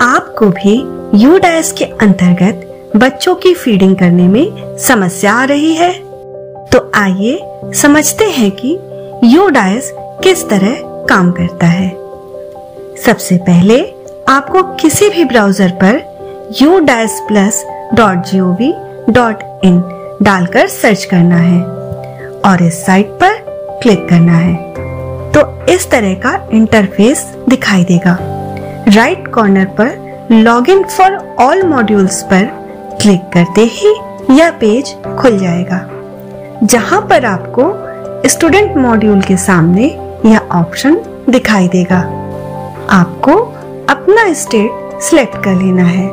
आपको भी UDAS के अंतर्गत बच्चों की फीडिंग करने में समस्या आ रही है? तो आइए समझते हैं कि UDAS किस तरह काम करता है। सबसे पहले आपको किसी भी ब्राउजर पर udasplus.gov.in डालकर सर्च करना है और इस साइट पर क्लिक करना है तो इस तरह का इंटरफेस दिखाई देगा। राइट कॉर्नर पर लॉगिन फॉर ऑल मॉड्यूल्स पर क्लिक करते ही यह पेज खुल जाएगा, जहां पर आपको स्टूडेंट मॉड्यूल के सामने यह ऑप्शन दिखाई देगा। आपको अपना स्टेट सिलेक्ट कर लेना है।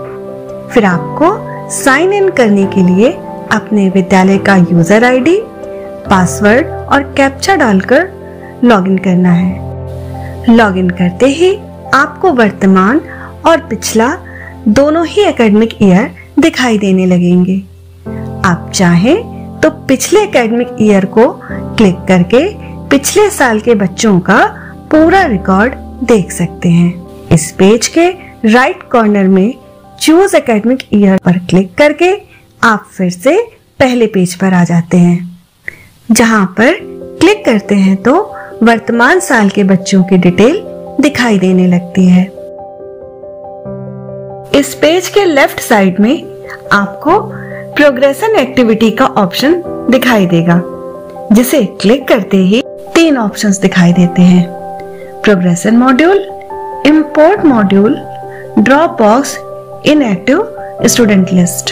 फिर आपको साइन इन करने के लिए अपने विद्यालय का यूजर आईडी, पासवर्ड और कैप्चा डालकर लॉगिन करना है। लॉगिन करते ही आपको वर्तमान और पिछला दोनों ही एकेडमिक ईयर दिखाई देने लगेंगे। आप चाहें तो पिछले एकेडमिक ईयर को क्लिक करके पिछले साल के बच्चों का पूरा रिकॉर्ड देख सकते हैं। इस पेज के राइट कॉर्नर में चूज एकेडमिक ईयर पर क्लिक करके आप फिर से पहले पेज पर आ जाते हैं, जहां पर क्लिक करते हैं तो वर्तमान साल के बच्चों की डिटेल दिखाई देने लगती है। इस पेज के लेफ्ट साइड में आपको प्रोग्रेशन एक्टिविटी का ऑप्शन दिखाई देगा, जिसे क्लिक करते ही 3 ऑप्शंस दिखाई देते हैं: progression module, import module, drop box, inactive student list.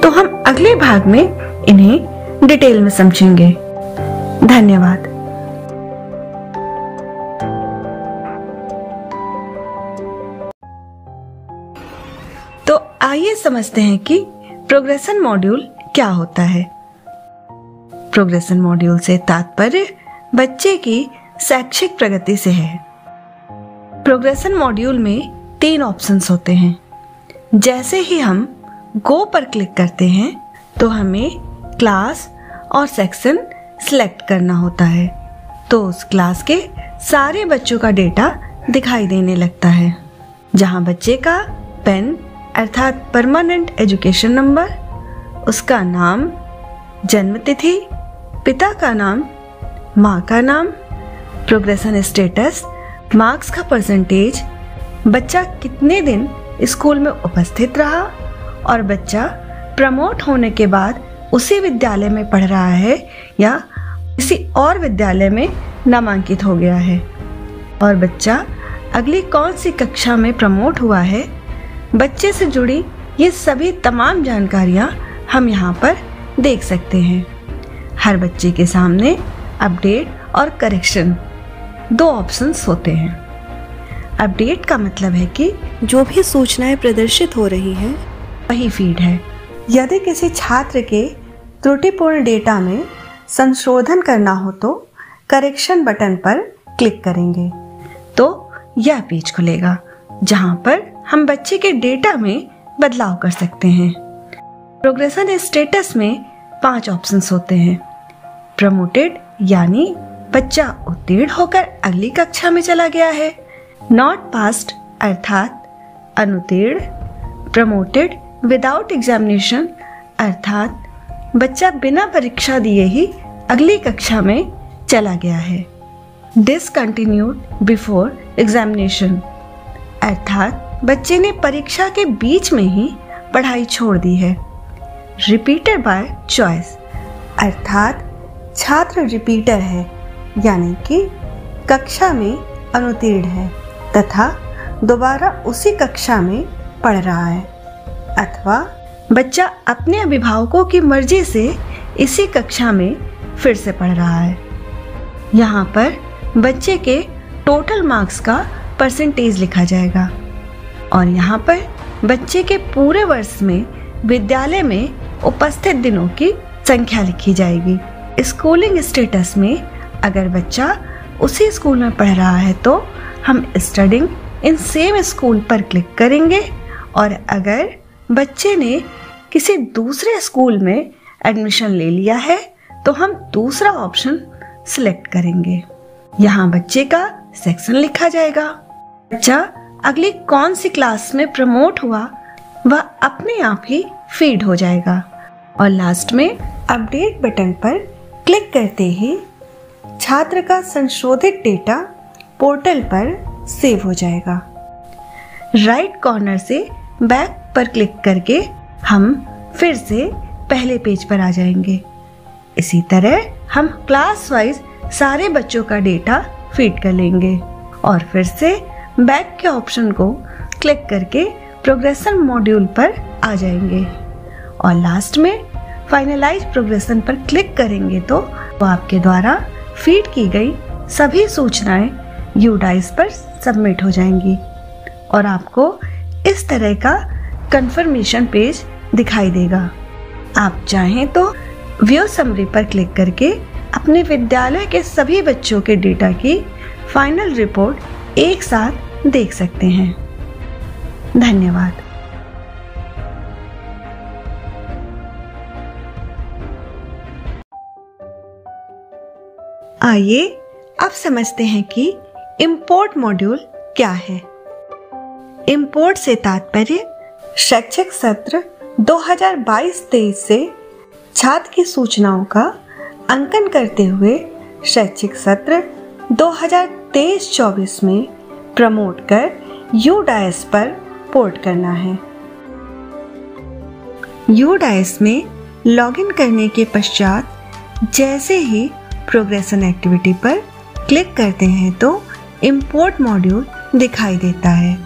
तो हम अगले भाग में इन्हें डिटेल में समझेंगे। धन्यवाद। तो आइए समझते हैं कि प्रोग्रेशन मॉड्यूल क्या होता है। प्रोग्रेशन मॉड्यूल से तात्पर्य बच्चे की शैक्षिक प्रगति से है। प्रोग्रेशन मॉड्यूल में 3 ऑप्शंस होते हैं। जैसे ही हम गो पर क्लिक करते हैं तो हमें क्लास और सेक्शन सिलेक्ट करना होता है, तो उस क्लास के सारे बच्चों का डेटा दिखाई देने लगता है, जहां बच्चे का पेन अर्थात परमानेंट एजुकेशन नंबर, उसका नाम, जन्म तिथि, पिता का नाम, माँ का नाम, प्रोग्रेशन स्टेटस, मार्क्स का परसेंटेज, बच्चा कितने दिन स्कूल में उपस्थित रहा और बच्चा प्रमोट होने के बाद उसी विद्यालय में पढ़ रहा है या किसी और विद्यालय में नामांकित हो गया है, और बच्चा अगली कौन सी कक्षा में प्रमोट हुआ है। बच्चे से जुड़ी ये सभी तमाम जानकारियां हम यहाँ पर देख सकते हैं। हर बच्चे के सामने अपडेट और करेक्शन 2 ऑप्शंस होते हैं। अपडेट का मतलब है कि जो भी सूचनाएं प्रदर्शित हो रही हैं वही फीड है। यदि किसी छात्र के त्रुटिपूर्ण डेटा में संशोधन करना हो तो करेक्शन बटन पर क्लिक करेंगे तो यह पेज खुलेगा, जहां पर हम बच्चे के डेटा में बदलाव कर सकते हैं। प्रोग्रेशन स्टेटस में 5 ऑप्शंस होते हैं। प्रमोटेड यानी बच्चा उत्तीर्ण होकर अगली कक्षा में चला गया है। नॉट पास्ड अर्थात अनुत्तीर्ण। प्रमोटेड विदाउट एग्जामिनेशन अर्थात बच्चा बिना परीक्षा दिए ही अगली कक्षा में चला गया है। डिसकंटिन्यूड बिफोर एग्जामिनेशन अर्थात बच्चे ने परीक्षा के बीच में ही पढ़ाई छोड़ दी है। रिपीटेड बाय चॉइस अर्थात छात्र रिपीटर है, यानी कि कक्षा में अनुत्तीर्ण है तथा दोबारा उसी कक्षा में पढ़ रहा है, अथवा बच्चा अपने अभिभावकों की मर्जी से इसी कक्षा में फिर से पढ़ रहा है। यहाँ पर बच्चे के टोटल मार्क्स का परसेंटेज लिखा जाएगा और यहाँ पर बच्चे के पूरे वर्ष में विद्यालय में उपस्थित दिनों की संख्या लिखी जाएगी। स्कूलिंग स्टेटस में अगर बच्चा उसी स्कूल में पढ़ रहा है तो हम स्टडिंग इन सेम स्कूल पर क्लिक करेंगे, और अगर बच्चे ने किसी दूसरे स्कूल में एडमिशन ले लिया है तो हम दूसरा ऑप्शन सिलेक्ट करेंगे। यहाँ बच्चे का सेक्शन लिखा जाएगा। बच्चा अगली कौन सी क्लास में प्रमोट हुआ वह अपने आप ही फीड हो जाएगा और लास्ट में अपडेट बटन पर क्लिक करते ही छात्र का संशोधित डेटा पोर्टल पर सेव हो जाएगा। राइट कॉर्नर से बैक पर क्लिक करके हम फिर से पहले पेज पर आ जाएंगे। इसी तरह हम क्लास वाइज सारे बच्चों का डेटा फीड कर लेंगे और फिर से बैक के ऑप्शन को क्लिक करके प्रोग्रेशन मॉड्यूल पर आ जाएंगे और लास्ट में फाइनलाइज प्रोग्रेशन पर क्लिक करेंगे तो आपके द्वारा फीड की गई सभी सूचनाएं यूडाइस पर सबमिट हो जाएंगी और आपको इस तरह का कंफर्मेशन पेज दिखाई देगा। आप चाहें तो व्यू समरी पर क्लिक करके अपने विद्यालय के सभी बच्चों के डेटा की फाइनल रिपोर्ट एक साथ देख सकते हैं। धन्यवाद। आइए अब समझते हैं कि इंपोर्ट मॉड्यूल क्या है। इंपोर्ट से तात्पर्य शैक्षिक सत्र 2022-23 से छात्र की सूचनाओं का अंकन करते हुए शैक्षिक सत्र 2023-24 में प्रमोट कर यूडाइस पर पोर्ट करना है। यूडाइस में लॉगिन करने के पश्चात जैसे ही प्रोग्रेशन एक्टिविटी पर क्लिक करते हैं तो इंपोर्ट मॉड्यूल दिखाई देता है।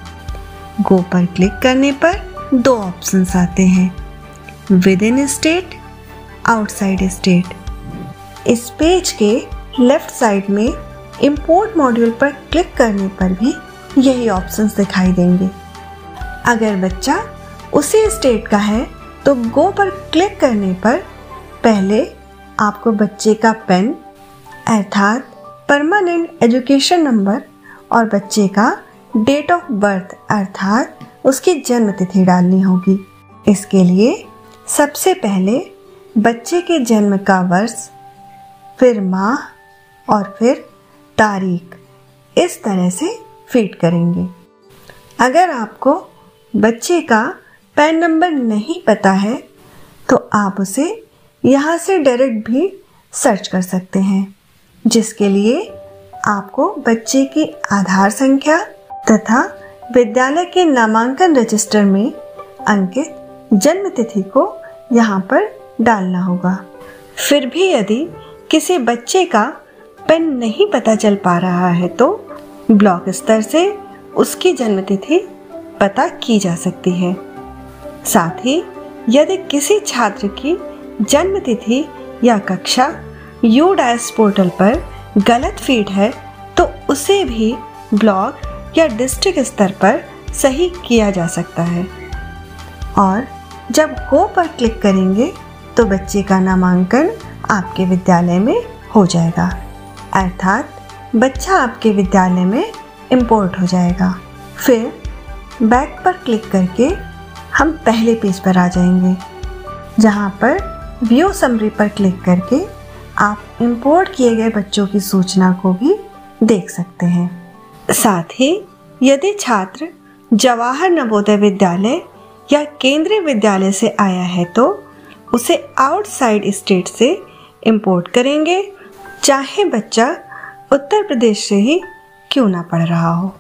गो पर क्लिक करने पर दो ऑप्शंस आते हैं, with in state, outside state. इस पेज के लेफ्ट साइड में इंपोर्ट मॉड्यूल पर क्लिक करने पर भी यही ऑप्शंस दिखाई देंगे। अगर बच्चा उसी स्टेट का है तो गो पर क्लिक करने पर पहले आपको बच्चे का पैन अर्थात परमानेंट एजुकेशन नंबर और बच्चे का डेट ऑफ बर्थ अर्थात उसकी जन्म तिथि डालनी होगी। इसके लिए सबसे पहले बच्चे के जन्म का वर्ष, फिर माह और फिर तारीख इस तरह से फीड करेंगे। अगर आपको बच्चे का पैन नंबर नहीं पता है तो आप उसे यहाँ से डायरेक्ट भी सर्च कर सकते हैं, जिसके लिए आपको बच्चे की आधार संख्या तथा विद्यालय के नामांकन रजिस्टर में अंकित जन्म तिथि को यहाँ पर डालना होगा। फिर भी यदि किसी बच्चे का पैन नहीं पता चल पा रहा है तो ब्लॉक स्तर से उसकी जन्म तिथि पता की जा सकती है। साथ ही यदि किसी छात्र की जन्म तिथि या कक्षा यूडाइस पोर्टल पर गलत फीड है तो उसे भी ब्लॉक या डिस्ट्रिक्ट स्तर पर सही किया जा सकता है। और जब गो पर क्लिक करेंगे तो बच्चे का नामांकन आपके विद्यालय में हो जाएगा, अर्थात बच्चा आपके विद्यालय में इंपोर्ट हो जाएगा। फिर बैक पर क्लिक करके हम पहले पेज पर आ जाएंगे, जहां पर व्यू समरी पर क्लिक करके आप इंपोर्ट किए गए बच्चों की सूचना को भी देख सकते हैं। साथ ही यदि छात्र जवाहर नवोदय विद्यालय या केंद्रीय विद्यालय से आया है तो उसे आउटसाइड स्टेट से इंपोर्ट करेंगे, चाहे बच्चा उत्तर प्रदेश से ही क्यों ना पढ़ रहा हो।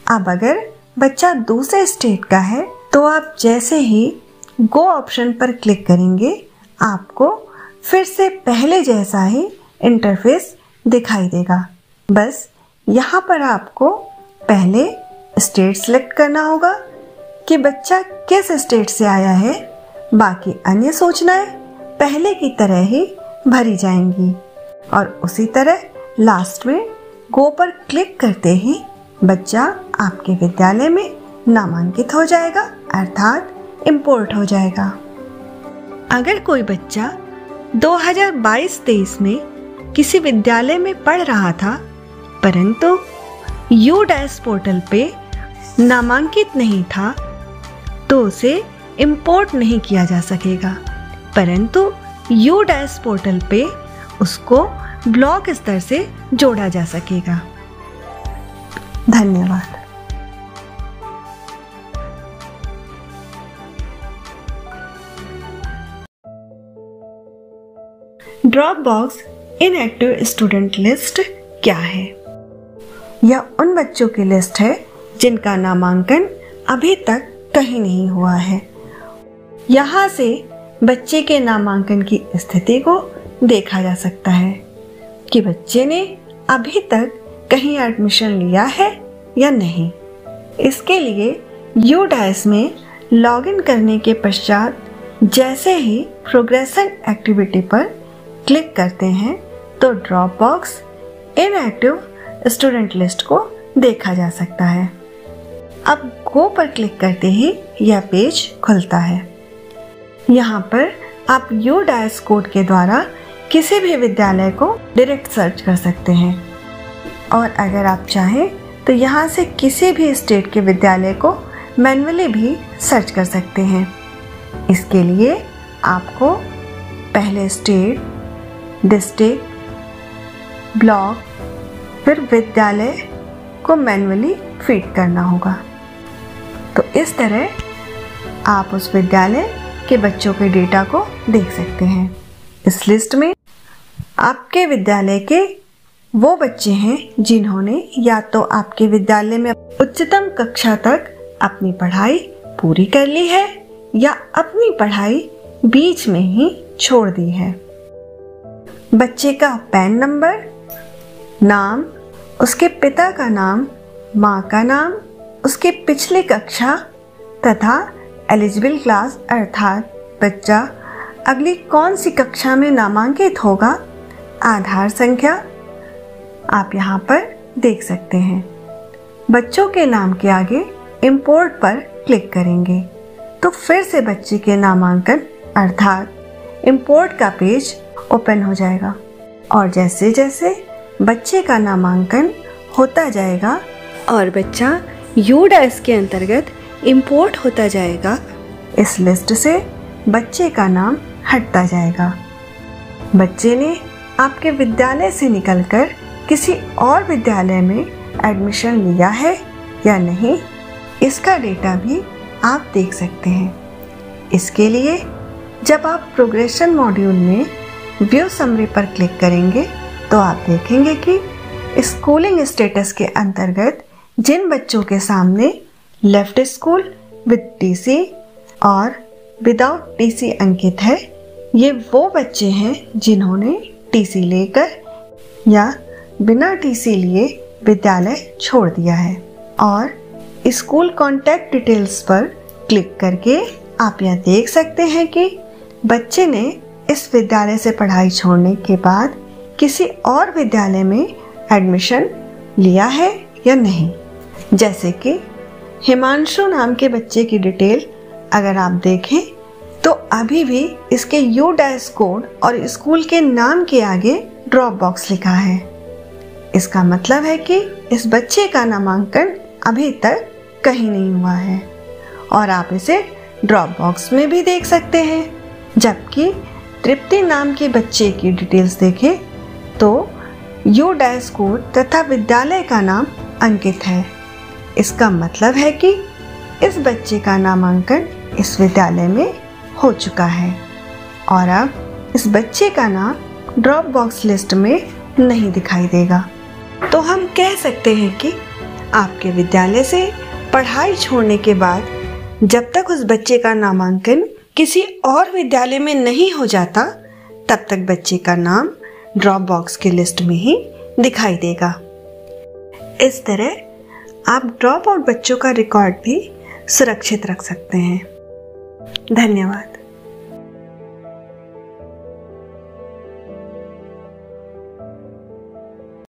अब अगर बच्चा दूसरे स्टेट का है तो आप जैसे ही गो ऑप्शन पर क्लिक करेंगे आपको फिर से पहले जैसा ही इंटरफेस दिखाई देगा। बस यहाँ पर आपको पहले स्टेट सेलेक्ट करना होगा कि बच्चा किस स्टेट से आया है। बाकी अन्य सूचनाएं पहले की तरह ही भरी जाएंगी और उसी तरह लास्ट में गो पर क्लिक करते ही बच्चा आपके विद्यालय में नामांकित हो जाएगा, अर्थात इंपोर्ट हो जाएगा। अगर कोई बच्चा 2022-23 में किसी विद्यालय में पढ़ रहा था परंतु यूडाइस पोर्टल पे नामांकित नहीं था तो उसे इंपोर्ट नहीं किया जा सकेगा, परंतु यूडाइस पोर्टल पे उसको ब्लॉक स्तर से जोड़ा जा सकेगा। धन्यवाद। Drop box inactive student list क्या है? यह उन बच्चों की लिस्ट है जिनका नामांकन अभी तक कहीं नहीं हुआ है। यहाँ से बच्चे के नामांकन की स्थिति को देखा जा सकता है कि बच्चे ने अभी तक कहीं एडमिशन लिया है या नहीं। इसके लिए UDAS में लॉगिन करने के पश्चात जैसे ही प्रोग्रेशन एक्टिविटी पर क्लिक करते हैं तो drop box inactive student list को देखा जा सकता है। अब गो पर क्लिक करते ही यह पेज खुलता है। यहाँ पर आप UDAS कोड के द्वारा किसी भी विद्यालय को डायरेक्ट सर्च कर सकते हैं और अगर आप चाहें तो यहाँ से किसी भी स्टेट के विद्यालय को मैन्युअली भी सर्च कर सकते हैं। इसके लिए आपको पहले स्टेट, डिस्ट्रिक्ट, ब्लॉक, फिर विद्यालय को मैन्युअली फीड करना होगा। तो इस तरह आप उस विद्यालय के बच्चों के डेटा को देख सकते हैं। इस लिस्ट में आपके विद्यालय के वो बच्चे हैं जिन्होंने या तो आपके विद्यालय में उच्चतम कक्षा तक अपनी पढ़ाई पूरी कर ली है या अपनी पढ़ाई बीच में ही छोड़ दी है। बच्चे का पैन नंबर, नाम, उसके पिता का नाम, माँ का नाम, उसके पिछली कक्षा तथा एलिजिबल क्लास अर्थात बच्चा अगली कौन सी कक्षा में नामांकित होगा, आधार संख्या आप यहाँ पर देख सकते हैं। बच्चों के नाम के आगे इंपोर्ट पर क्लिक करेंगे तो फिर से बच्चे के नामांकन अर्थात इंपोर्ट का पेज ओपन हो जाएगा और जैसे जैसे बच्चे का नामांकन होता जाएगा और बच्चा UDAS के अंतर्गत इंपोर्ट होता जाएगा, इस लिस्ट से बच्चे का नाम हटता जाएगा। बच्चे ने आपके विद्यालय से निकलकर किसी और विद्यालय में एडमिशन लिया है या नहीं, इसका डेटा भी आप देख सकते हैं। इसके लिए जब आप प्रोग्रेशन मॉड्यूल में व्यू समरी पर क्लिक करेंगे तो आप देखेंगे कि स्कूलिंग स्टेटस के अंतर्गत जिन बच्चों के सामने लेफ्ट स्कूल विद TC और विदाउट TC अंकित है, ये वो बच्चे हैं जिन्होंने TC लेकर या बिना TC लिए विद्यालय छोड़ दिया है। और स्कूल कॉन्टैक्ट डिटेल्स पर क्लिक करके आप यह देख सकते हैं कि बच्चे ने इस विद्यालय से पढ़ाई छोड़ने के बाद किसी और विद्यालय में एडमिशन लिया है या नहीं। जैसे कि हिमांशु नाम के बच्चे की डिटेल अगर आप देखें तो अभी भी इसके UDAS कोड और स्कूल के नाम के आगे ड्रॉप बॉक्स लिखा है। इसका मतलब है कि इस बच्चे का नामांकन अभी तक कहीं नहीं हुआ है और आप इसे ड्रॉप बॉक्स में भी देख सकते हैं। जबकि तृप्ति नाम के बच्चे की डिटेल्स देखें तो UDAS कोड तथा विद्यालय का नाम अंकित है। इसका मतलब है कि इस बच्चे का नामांकन इस विद्यालय में हो चुका है और अब इस बच्चे का नाम ड्रॉप बॉक्स लिस्ट में नहीं दिखाई देगा। तो हम कह सकते हैं कि आपके विद्यालय से पढ़ाई छोड़ने के बाद जब तक उस बच्चे का नामांकन किसी और विद्यालय में नहीं हो जाता तब तक बच्चे का नाम ड्रॉप बॉक्स की लिस्ट में ही दिखाई देगा। इस तरह आप ड्रॉप आउट बच्चों का रिकॉर्ड भी सुरक्षित रख सकते हैं। धन्यवाद।